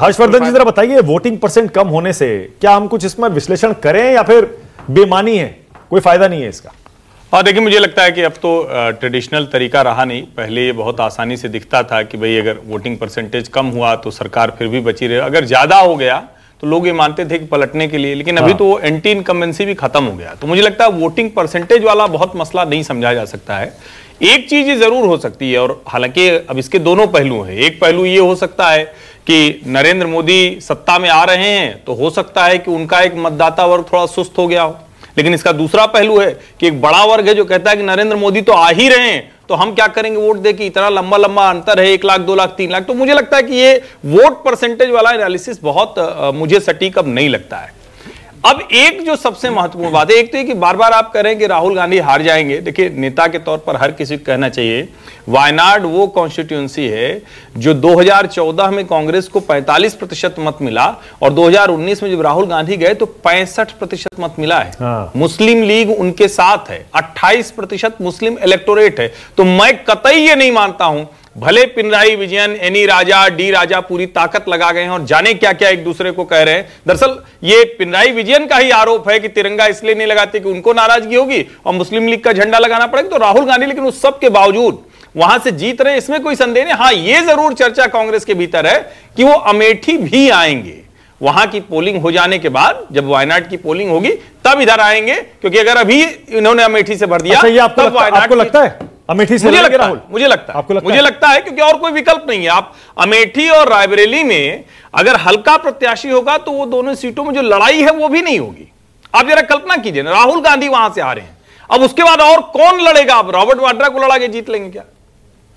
हर्षवर्धन जी जरा बताइए, voting percent कम होने से क्या हम कुछ इसमें विश्लेषण करें या फिर बेमानी है, कोई फायदा नहीं है इसका? और देखिए, मुझे लगता है कि अब तो ट्रेडिशनल तरीका रहा नहीं। पहले ये बहुत आसानी से दिखता था कि भाई अगर वोटिंग परसेंटेज कम हुआ तो सरकार फिर भी बची रहे, अगर ज्यादा हो गया तो लोग ये मानते थे कि पलटने के लिए। लेकिन अभी तो वो एंटी इनकम्बेंसी भी खत्म हो गया। तो मुझे लगता है वोटिंग परसेंटेज वाला बहुत मसला नहीं समझा जा सकता है। एक चीज ये जरूर हो सकती है, और हालांकि अब इसके दोनों पहलू हैं। एक पहलू ये हो सकता है कि नरेंद्र मोदी सत्ता में आ रहे हैं तो हो सकता है कि उनका एक मतदाता वर्ग थोड़ा सुस्त हो गया हो। लेकिन इसका दूसरा पहलू है कि एक बड़ा वर्ग है जो कहता है कि नरेंद्र मोदी तो आ ही रहे हैं, तो हम क्या करेंगे वोट दे कि इतना लंबा लंबा अंतर है, 1 लाख 2 लाख 3 लाख। तो मुझे लगता है कि ये वोट परसेंटेज वाला एनालिसिस बहुत मुझे सटीक अब नहीं लगता है। अब एक जो सबसे महत्वपूर्ण बात है, एक तो ये कि बार बार आप कह रहे हैं कि राहुल गांधी हार जाएंगे। देखिए, नेता के तौर पर हर किसी को कहना चाहिए वायनाड वो कॉन्स्टिट्यूंसी है जो 2014 में कांग्रेस को 45% मत मिला, और 2019 में जब राहुल गांधी गए तो 65% मत मिला है। मुस्लिम लीग उनके साथ है, 28% मुस्लिम इलेक्टोरेट है। तो मैं कतई ये नहीं मानता हूं, भले पिनराई विजयन, एनी राजा, डी राजा पूरी ताकत लगा गए हैं और जाने क्या क्या एक दूसरे को कह रहे हैं। दरअसल ये पिनराई विजयन का ही आरोप है कि तिरंगा इसलिए नहीं लगाते कि उनको नाराजगी होगी और मुस्लिम लीग का झंडा लगाना पड़ेगा। तो राहुल गांधी लेकिन उस सब के बावजूद वहां से जीत रहे, इसमें कोई संदेह नहीं। हाँ, ये जरूर चर्चा कांग्रेस के भीतर है कि वो अमेठी भी आएंगे। वहां की पोलिंग हो जाने के बाद जब वायनाड की पोलिंग होगी तब इधर आएंगे, क्योंकि अगर अभी इन्होंने अमेठी से भर दिया। अच्छा, ये आपको लगता है अमेठी से? मुझे लगता है क्योंकि और कोई विकल्प नहीं है। आप अमेठी और रायबरेली में अगर हल्का प्रत्याशी होगा तो वो दोनों सीटों में जो लड़ाई है वो भी नहीं होगी। आप जरा कल्पना कीजिए ना, राहुल गांधी वहां से आ रहे हैं, अब उसके बाद और कौन लड़ेगा? आप रॉबर्ट वाड्रा को लड़ा के जीत लेंगे क्या?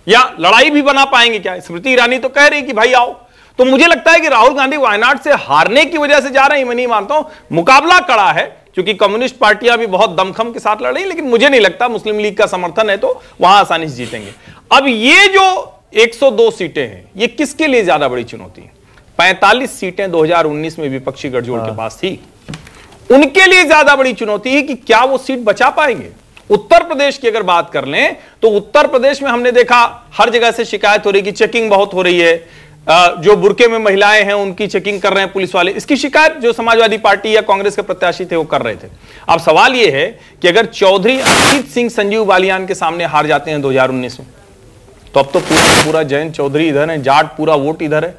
या लड़ाई भी बना पाएंगे क्या? स्मृति ईरानी तो कह रही कि भाई आओ। तो मुझे लगता है कि राहुल गांधी वायनाड से हारने की वजह से जा रहे हैं, मैं नहीं मानता हूं। मुकाबला कड़ा है क्योंकि कम्युनिस्ट पार्टियां भी बहुत दमखम के साथ लड़ रही, लेकिन मुझे नहीं लगता मुस्लिम लीग का समर्थन है तो वहां आसानी से जीतेंगे। अब ये जो 102 सीटें हैं, ये किसके लिए ज्यादा बड़ी चुनौती है? 45 सीटें 2019 में विपक्षी गठजोड़ के पास थी, उनके लिए ज्यादा बड़ी चुनौती है कि क्या वो सीट बचा पाएंगे। उत्तर प्रदेश की अगर बात कर लें तो उत्तर प्रदेश में हमने देखा हर जगह से शिकायत हो रही है कि चेकिंग बहुत हो रही है, जो बुरके में महिलाएं हैं उनकी चेकिंग कर रहे हैं पुलिस वाले। इसकी शिकायत जो समाजवादी पार्टी या कांग्रेस के प्रत्याशी थे वो कर रहे थे। अब सवाल यह है कि अगर चौधरी अजीत सिंह संजीव बालियान के सामने हार जाते हैं 2019 में, तो अब तो पूरा जैन चौधरी इधर है, जाट पूरा वोट इधर है।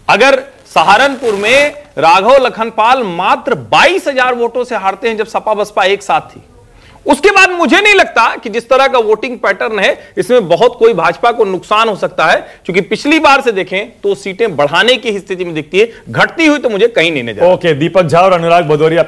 अगर सहारनपुर में राघव लखनपाल मात्र 22,000 वोटों से हारते हैं जब सपा बसपा एक साथ थी, उसके बाद मुझे नहीं लगता कि जिस तरह का वोटिंग पैटर्न है इसमें बहुत कोई भाजपा को नुकसान हो सकता है। क्योंकि पिछली बार से देखें तो सीटें बढ़ाने की स्थिति में दिखती है, घटती हुई तो मुझे कहीं नहीं नजर। ओके, दीपक झा और अनुराग भदौरिया।